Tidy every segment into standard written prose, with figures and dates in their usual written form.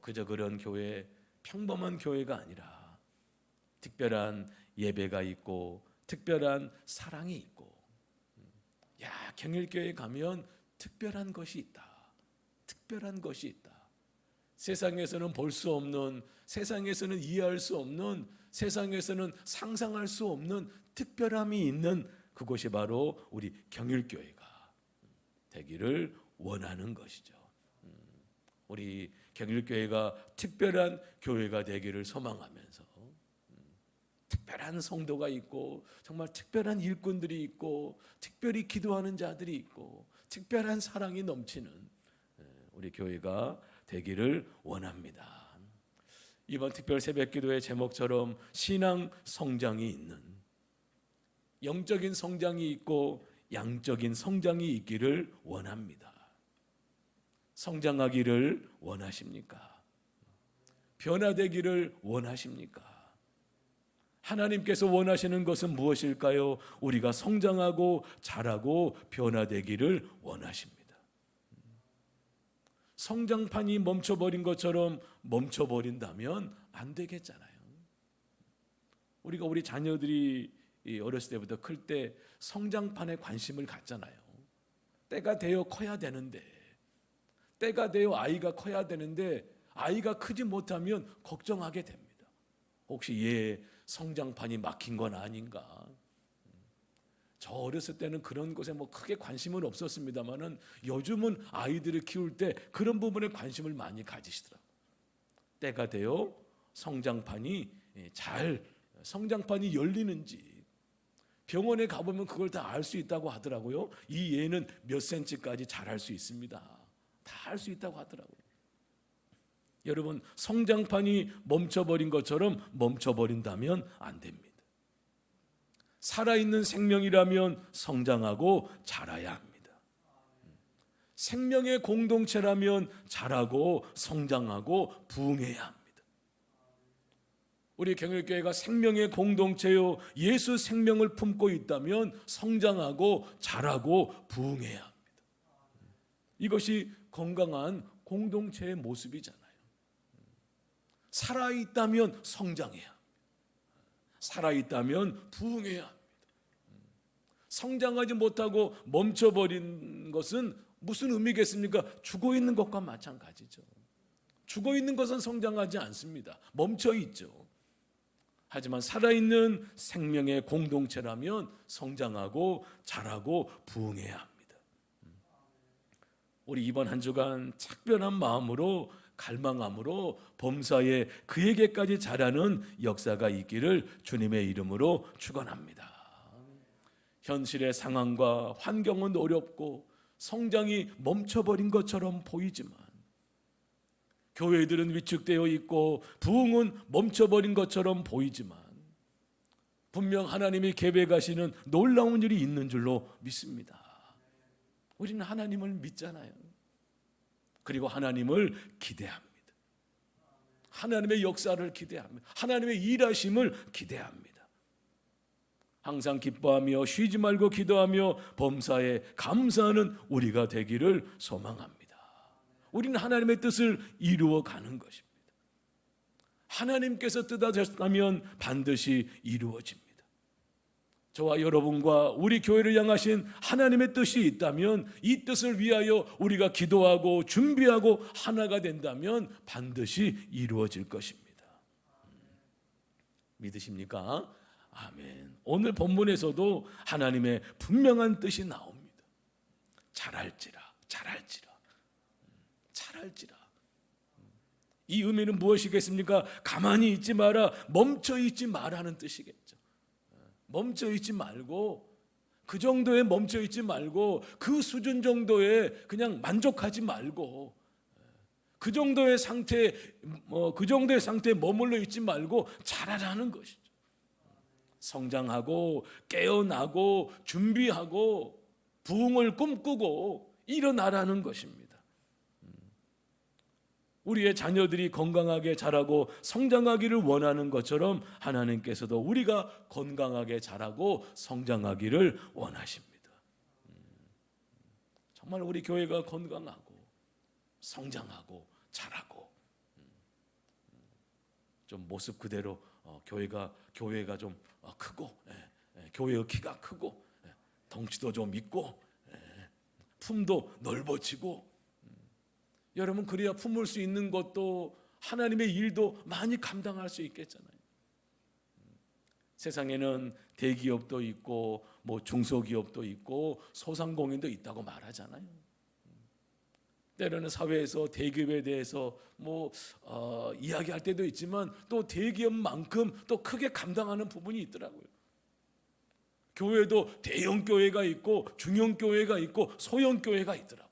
그저 그런 교회, 평범한 교회가 아니라 특별한 예배가 있고 특별한 사랑이 있고, 경일교회 가면 특별한 것이 있다. 특별한 것이 있다. 세상에서는 볼 수 없는, 세상에서는 이해할 수 없는, 세상에서는 상상할 수 없는 특별함이 있는 그곳이 바로 우리 경일교회가 되기를 원하는 것이죠. 우리 경일교회가 특별한 교회가 되기를 소망하면서 특별한 성도가 있고 정말 특별한 일꾼들이 있고 특별히 기도하는 자들이 있고 특별한 사랑이 넘치는 우리 교회가 되기를 원합니다. 이번 특별 새벽기도의 제목처럼 신앙 성장이 있는, 영적인 성장이 있고 양적인 성장이 있기를 원합니다. 성장하기를 원하십니까? 변화되기를 원하십니까? 하나님께서 원하시는 것은 무엇일까요? 우리가 성장하고 자라고 변화되기를 원하십니다. 성장판이 멈춰버린 것처럼 멈춰버린다면 안 되겠잖아요. 우리가 우리 자녀들이 어렸을 때부터 클 때 성장판에 관심을 갖잖아요. 때가 되어 커야 되는데, 때가 되어 아이가 커야 되는데 아이가 크지 못하면 걱정하게 됩니다. 혹시 얘 성장판이 막힌 건 아닌가? 저 어렸을 때는 그런 것에 크게 관심은 없었습니다만은 요즘은 아이들을 키울 때 그런 부분에 관심을 많이 가지시더라고요. 때가 되어 성장판이 열리는지, 병원에 가보면 그걸 다 알 수 있다고 하더라고요. 이 얘는 몇 센치까지 자랄 수 있습니다. 다 알 수 있다고 하더라고요. 여러분, 성장판이 멈춰버린 것처럼 멈춰버린다면 안 됩니다. 살아있는 생명이라면 성장하고 자라야 합니다. 생명의 공동체라면 자라고 성장하고 부흥해야 합니다. 우리 경일교회가 생명의 공동체요, 예수 생명을 품고 있다면 성장하고 자라고 부흥해야 합니다. 이것이 건강한 공동체의 모습이잖아요. 살아있다면 성장해야 합니다. 살아있다면 부흥해야 합니다. 성장하지 못하고 멈춰버린 것은 무슨 의미겠습니까? 죽어있는 것과 마찬가지죠. 죽어있는 것은 성장하지 않습니다. 멈춰있죠. 하지만 살아있는 생명의 공동체라면 성장하고 자라고 부흥해야 합니다. 우리 이번 한 주간 특별한 마음으로, 갈망함으로 범사에 그에게까지 자라는 역사가 있기를 주님의 이름으로 축원합니다. 현실의 상황과 환경은 어렵고 성장이 멈춰버린 것처럼 보이지만, 교회들은 위축되어 있고 부흥은 멈춰버린 것처럼 보이지만, 분명 하나님이 계획하시는 놀라운 일이 있는 줄로 믿습니다. 우리는 하나님을 믿잖아요. 그리고 하나님을 기대합니다. 하나님의 역사를 기대합니다. 하나님의 일하심을 기대합니다. 항상 기뻐하며 쉬지 말고 기도하며 범사에 감사하는 우리가 되기를 소망합니다. 우리는 하나님의 뜻을 이루어가는 것입니다. 하나님께서 뜻하셨다면 반드시 이루어집니다. 저와 여러분과 우리 교회를 향하신 하나님의 뜻이 있다면, 이 뜻을 위하여 우리가 기도하고 준비하고 하나가 된다면 반드시 이루어질 것입니다. 믿으십니까? 아멘. 오늘 본문에서도 하나님의 분명한 뜻이 나옵니다. 잘할지라. 이 의미는 무엇이겠습니까? 가만히 있지 마라, 멈춰 있지 마라는 뜻이겠죠. 멈춰 있지 말고, 그 정도에 멈춰 있지 말고, 그 수준 정도에 그냥 만족하지 말고, 그 정도의 상태에 머물러 있지 말고 자라라는 것이죠. 성장하고 깨어나고 준비하고 부흥을 꿈꾸고 일어나라는 것입니다. 우리의 자녀들이 건강하게 자라고 성장하기를 원하는 것처럼 하나님께서도 우리가 건강하게 자라고 성장하기를 원하십니다. 정말 우리 교회가 건강하고 성장하고 자라고 좀 모습 그대로 교회가 좀 크고, 교회의 키가 크고, 덩치도 좀 있고, 품도 넓어지고, 여러분 그래야 품을 수 있는 것도 하나님의 일도 많이 감당할 수 있겠잖아요. 세상에는 대기업도 있고 뭐 중소기업도 있고 소상공인도 있다고 말하잖아요. 때로는 사회에서 대기업에 대해서 이야기할 때도 있지만 또 대기업만큼 또 크게 감당하는 부분이 있더라고요. 교회도 대형 교회가 있고 중형 교회가 있고 소형 교회가 있더라고요.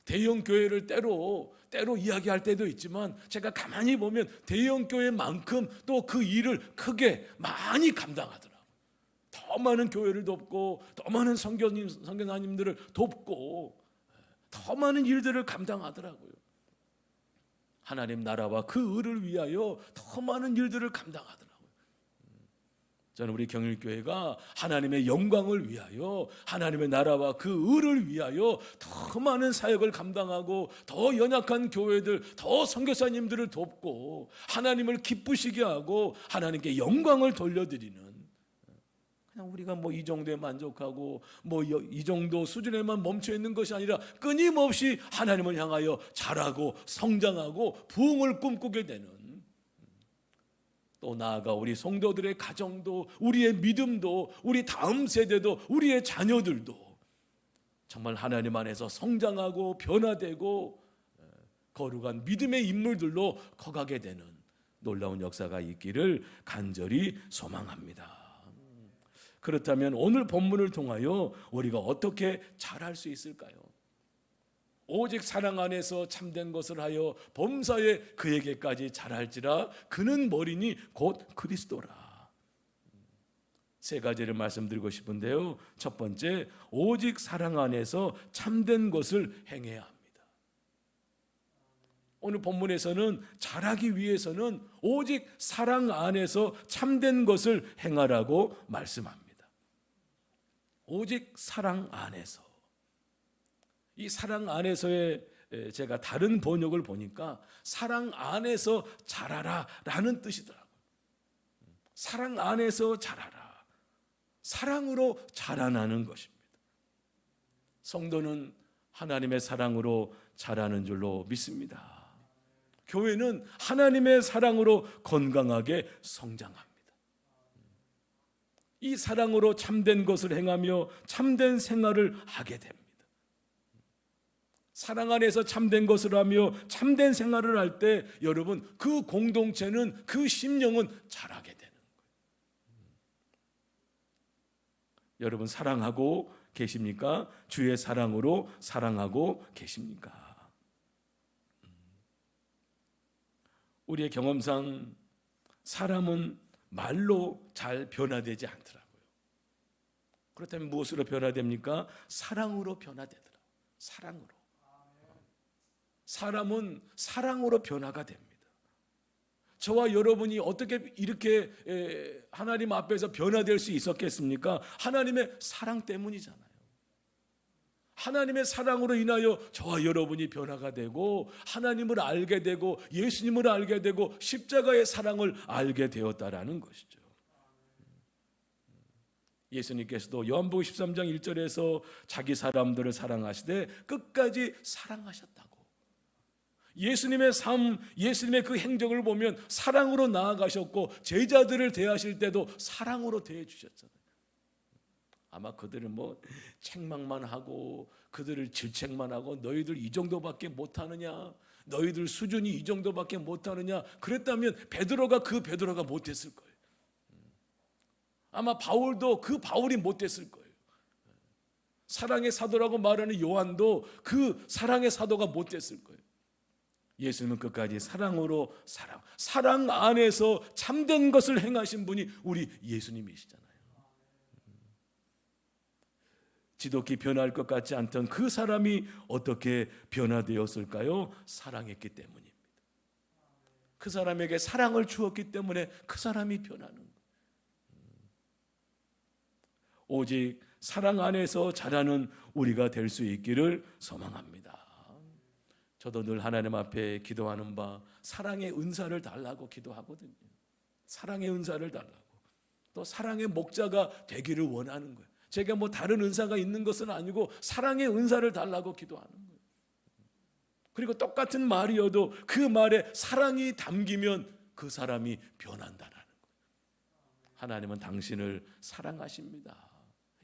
대형 교회를 때로 이야기할 때도 있지만 제가 가만히 보면 대형 교회만큼 또 그 일을 크게 많이 감당하더라고요. 더 많은 교회를 돕고 더 많은 선교사님들을 돕고 더 많은 일들을 감당하더라고요. 하나님 나라와 그 의를 위하여 더 많은 일들을 감당하더라고요. 저는 우리 경일교회가 하나님의 영광을 위하여 하나님의 나라와 그 의를 위하여 더 많은 사역을 감당하고 더 연약한 교회들, 더 선교사님들을 돕고 하나님을 기쁘시게 하고 하나님께 영광을 돌려드리는, 그냥 우리가 이 정도에 만족하고 이 정도 수준에만 멈춰 있는 것이 아니라 끊임없이 하나님을 향하여 자라고 성장하고 부흥을 꿈꾸게 되는, 또 나아가 우리 성도들의 가정도 우리의 믿음도 우리 다음 세대도 우리의 자녀들도 정말 하나님 안에서 성장하고 변화되고 거룩한 믿음의 인물들로 커가게 되는 놀라운 역사가 있기를 간절히 소망합니다. 그렇다면 오늘 본문을 통하여 우리가 어떻게 잘할 수 있을까요? 오직 사랑 안에서 참된 것을 하여 범사에 그에게까지 잘할지라 그는 머리니 곧 그리스도라. 세 가지를 말씀드리고 싶은데요. 첫 번째, 오직 사랑 안에서 참된 것을 행해야 합니다. 오늘 본문에서는 잘하기 위해서는 오직 사랑 안에서 참된 것을 행하라고 말씀합니다. 오직 사랑 안에서. 이 사랑 안에서의 제가 다른 번역을 보니까 사랑 안에서 자라라 라는 뜻이더라고요. 사랑 안에서 자라라. 사랑으로 자라나는 것입니다. 성도는 하나님의 사랑으로 자라는 줄로 믿습니다. 교회는 하나님의 사랑으로 건강하게 성장합니다. 이 사랑으로 참된 것을 행하며 참된 생활을 하게 됩니다. 사랑 안에서 참된 것을 하며 참된 생활을 할 때 여러분 그 공동체는, 그 심령은 자라게 되는 거예요. 여러분 사랑하고 계십니까? 주의 사랑으로 사랑하고 계십니까? 우리의 경험상 사람은 말로 잘 변화되지 않더라고요. 그렇다면 무엇으로 변화됩니까? 사랑으로 변화되더라고요. 사랑으로. 사람은 사랑으로 변화가 됩니다. 저와 여러분이 어떻게 이렇게 하나님 앞에서 변화될 수 있었겠습니까? 하나님의 사랑 때문이잖아요. 하나님의 사랑으로 인하여 저와 여러분이 변화가 되고 하나님을 알게 되고 예수님을 알게 되고 십자가의 사랑을 알게 되었다라는 것이죠. 예수님께서도 요한복음 13장 1절에서 자기 사람들을 사랑하시되 끝까지 사랑하셨다고. 예수님의 삶, 예수님의 그 행적을 보면 사랑으로 나아가셨고 제자들을 대하실 때도 사랑으로 대해 주셨잖아요. 아마 그들은 책망만 하고 그들을 질책만 하고 너희들 이 정도밖에 못하느냐, 너희들 수준이 이 정도밖에 못하느냐 그랬다면 베드로가 못했을 거예요. 아마 바울도 그 바울이 못했을 거예요. 사랑의 사도라고 말하는 요한도 그 사랑의 사도가 못됐을 거예요. 예수님은 끝까지 사랑으로 사랑 안에서 참된 것을 행하신 분이 우리 예수님이시잖아요. 지독히 변할 것 같지 않던 그 사람이 어떻게 변화되었을까요? 사랑했기 때문입니다. 그 사람에게 사랑을 주었기 때문에 그 사람이 변하는 거예요. 오직 사랑 안에서 자라는 우리가 될 수 있기를 소망합니다. 저도 늘 하나님 앞에 기도하는 바 사랑의 은사를 달라고 기도하거든요. 사랑의 은사를 달라고. 또 사랑의 목자가 되기를 원하는 거예요. 제가 뭐 다른 은사가 있는 것은 아니고 사랑의 은사를 달라고 기도하는 거예요. 그리고 똑같은 말이어도 그 말에 사랑이 담기면 그 사람이 변한다라는 거예요. 하나님은 당신을 사랑하십니다.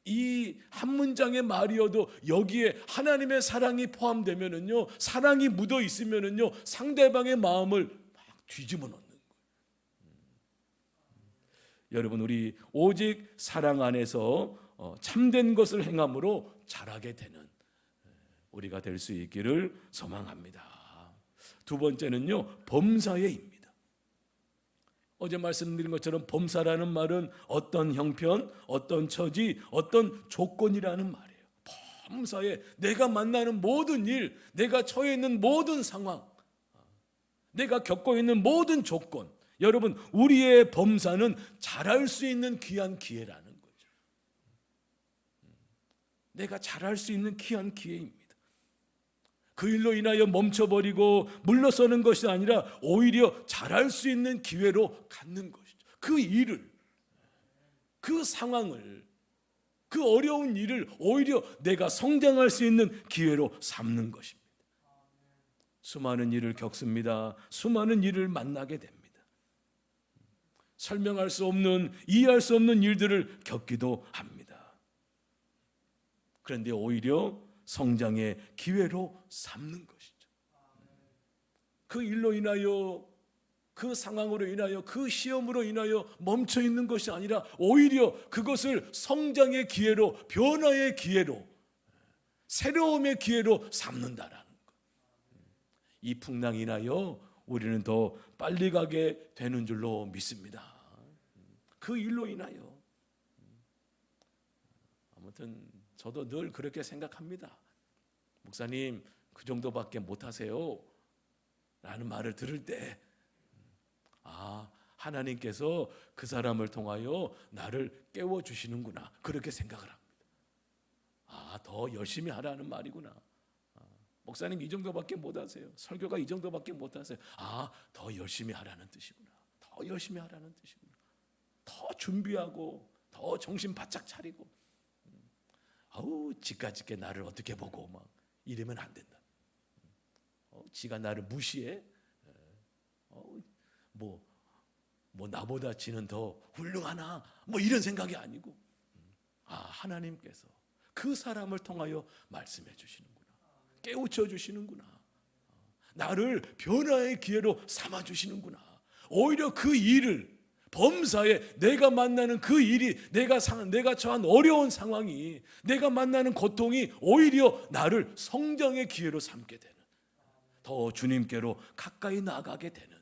이 한 문장의 말이어도 여기에 하나님의 사랑이 포함되면은요, 사랑이 묻어 있으면은요, 상대방의 마음을 막 뒤집어 놓는 거예요. 여러분, 우리 오직 사랑 안에서 참된 것을 행함으로 자라게 되는 우리가 될 수 있기를 소망합니다. 두 번째는요, 범사에입니다. 어제 말씀드린 것처럼 범사라는 말은 어떤 형편, 어떤 처지, 어떤 조건이라는 말이에요. 범사에 내가 만나는 모든 일, 내가 처해 있는 모든 상황, 내가 겪고 있는 모든 조건, 여러분, 우리의 범사는 잘할 수 있는 귀한 기회라는 거죠. 내가 잘할 수 있는 귀한 기회입니다. 그 일로 인하여 멈춰버리고 물러서는 것이 아니라 오히려 잘할 수 있는 기회로 갖는 것이죠. 그 일을, 그 상황을, 그 어려운 일을 오히려 내가 성장할 수 있는 기회로 삼는 것입니다. 수많은 일을 겪습니다. 수많은 일을 만나게 됩니다. 설명할 수 없는, 이해할 수 없는 일들을 겪기도 합니다. 그런데 오히려 성장의 기회로 삼는 것이죠. 그 일로 인하여, 그 상황으로 인하여, 그 시험으로 인하여 멈춰 있는 것이 아니라 오히려 그것을 성장의 기회로, 변화의 기회로, 새로움의 기회로 삼는다라는 것. 이 풍랑 인하여 우리는 더 빨리 가게 되는 줄로 믿습니다. 그 일로 인하여. 아무튼 저도 늘 그렇게 생각합니다. 목사님, 그 정도밖에 못하세요 라는 말을 들을 때, 하나님께서 그 사람을 통하여 나를 깨워주시는구나, 그렇게 생각을 합니다. 더 열심히 하라는 말이구나. 목사님 이 정도밖에 못하세요, 설교가 이 정도밖에 못하세요. 더 열심히 하라는 뜻이구나. 더 열심히 하라는 뜻이구나. 더 준비하고 더 정신 바짝 차리고, 지가지게 나를 어떻게 보고 막 이러면 안 된다. 지가 나를 무시해? 뭐 나보다 지는 더 훌륭하나? 뭐 이런 생각이 아니고, 하나님께서 그 사람을 통하여 말씀해 주시는구나, 깨우쳐 주시는구나, 나를 변화의 기회로 삼아 주시는구나. 오히려 그 일을, 범사에 내가 만나는 그 일이, 내가 처한 어려운 상황이, 내가 만나는 고통이 오히려 나를 성장의 기회로 삼게 되는, 더 주님께로 가까이 나가게 되는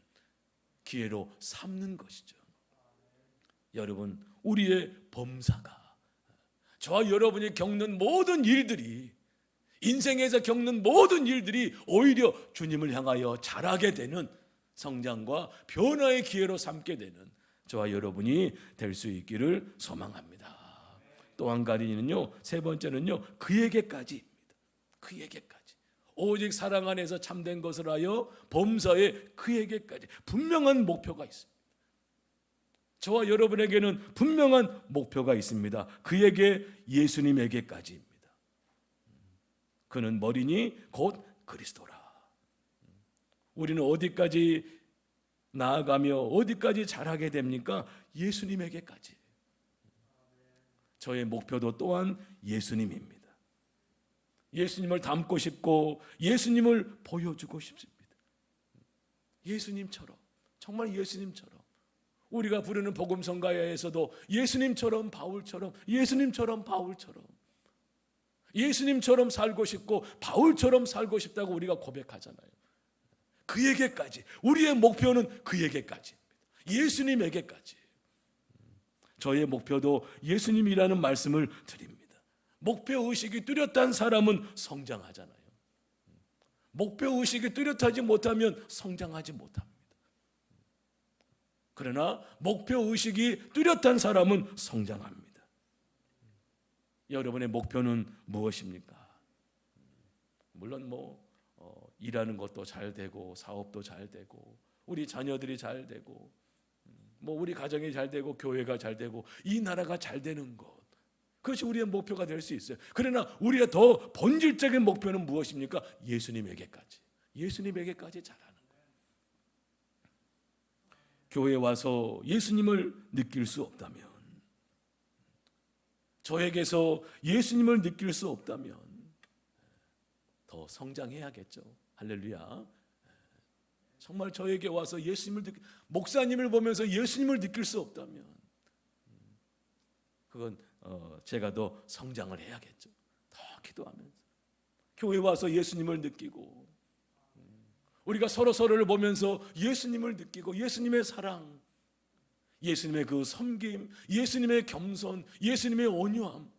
기회로 삼는 것이죠. 여러분, 우리의 범사가, 저와 여러분이 겪는 모든 일들이, 인생에서 겪는 모든 일들이 오히려 주님을 향하여 자라게 되는, 성장과 변화의 기회로 삼게 되는 저와 여러분이 될 수 있기를 소망합니다. 또 한 가지는요, 세 번째는요, 그에게까지입니다. 그에게까지. 오직 사랑 안에서 참된 것을 하여 범사에 그에게까지 분명한 목표가 있습니다. 저와 여러분에게는 분명한 목표가 있습니다. 그에게, 예수님에게까지입니다. 그는 머리니 곧 그리스도라. 우리는 어디까지 나아가며 어디까지 자라게 됩니까? 예수님에게까지. 저의 목표도 또한 예수님입니다. 예수님을 닮고 싶고 예수님을 보여주고 싶습니다. 예수님처럼, 정말 예수님처럼. 우리가 부르는 복음성가야에서도 예수님처럼 바울처럼, 예수님처럼 바울처럼, 예수님처럼 살고 싶고 바울처럼 살고 싶다고 우리가 고백하잖아요. 그에게까지. 우리의 목표는 그에게까지입니다. 예수님에게까지. 저의 목표도 예수님이라는 말씀을 드립니다. 목표의식이 뚜렷한 사람은 성장하잖아요. 목표의식이 뚜렷하지 못하면 성장하지 못합니다. 그러나 목표의식이 뚜렷한 사람은 성장합니다. 여러분의 목표는 무엇입니까? 물론 일하는 것도 잘 되고 사업도 잘 되고 우리 자녀들이 잘 되고 우리 가정이 잘 되고 교회가 잘 되고 이 나라가 잘 되는 것, 그것이 우리의 목표가 될 수 있어요. 그러나 우리가 더 본질적인 목표는 무엇입니까? 예수님에게까지 잘하는 거예요. 교회에 와서 예수님을 느낄 수 없다면, 저에게서 예수님을 느낄 수 없다면 더 성장해야겠죠. 할렐루야. 정말 저에게 와서 목사님을 보면서 예수님을 느낄 수 없다면 그건 제가 더 성장을 해야겠죠. 더 기도하면서 교회 와서 예수님을 느끼고, 우리가 서로를 보면서 예수님을 느끼고 예수님의 사랑, 예수님의 그 섬김, 예수님의 겸손, 예수님의 온유함,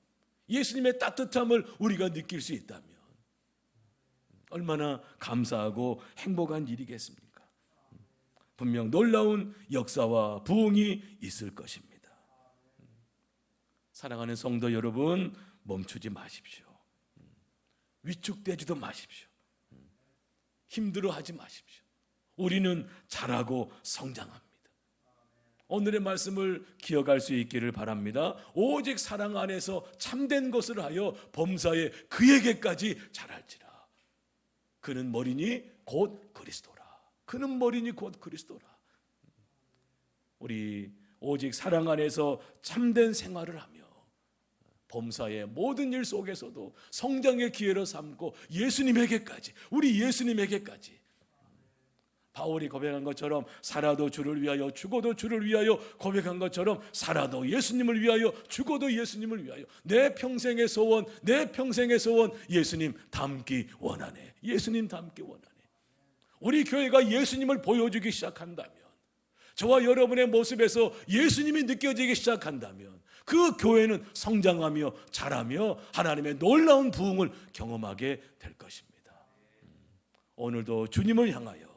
예수님의 따뜻함을 우리가 느낄 수 있다면 얼마나 감사하고 행복한 일이겠습니까? 분명 놀라운 역사와 부흥이 있을 것입니다. 사랑하는 성도 여러분, 멈추지 마십시오. 위축되지도 마십시오. 힘들어하지 마십시오. 우리는 잘하고 성장합니다. 오늘의 말씀을 기억할 수 있기를 바랍니다. 오직 사랑 안에서 참된 것을 하여 범사에 그에게까지 잘할지라. 그는 머리니 곧 그리스도라. 그는 머리니 곧 그리스도라. 우리 오직 사랑 안에서 참된 생활을 하며 범사의 모든 일 속에서도 성장의 기회로 삼고 예수님에게까지, 우리 예수님에게까지, 바울이 고백한 것처럼 살아도 주를 위하여 죽어도 주를 위하여 고백한 것처럼 살아도 예수님을 위하여 죽어도 예수님을 위하여 내 평생의 소원, 예수님 닮기 원하네. 예수님 닮기 원하네. 우리 교회가 예수님을 보여주기 시작한다면, 저와 여러분의 모습에서 예수님이 느껴지기 시작한다면 그 교회는 성장하며 자라며 하나님의 놀라운 부흥을 경험하게 될 것입니다. 오늘도 주님을 향하여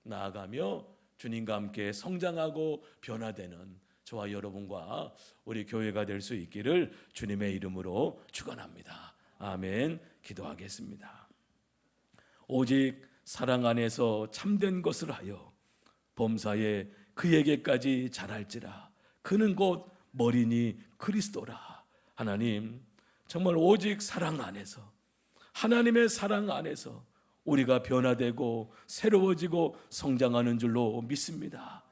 나아가며 주님과 함께 성장하고 변화되는 저와 여러분과 우리 교회가 될 수 있기를 주님의 이름으로 축원합니다. 아멘. 기도하겠습니다. 오직 사랑 안에서 참된 것을 하여 범사에 그에게까지 잘할지라. 그는 곧 머리니 그리스도라. 하나님, 정말 오직 사랑 안에서, 하나님의 사랑 안에서 우리가 변화되고 새로워지고 성장하는 줄로 믿습니다.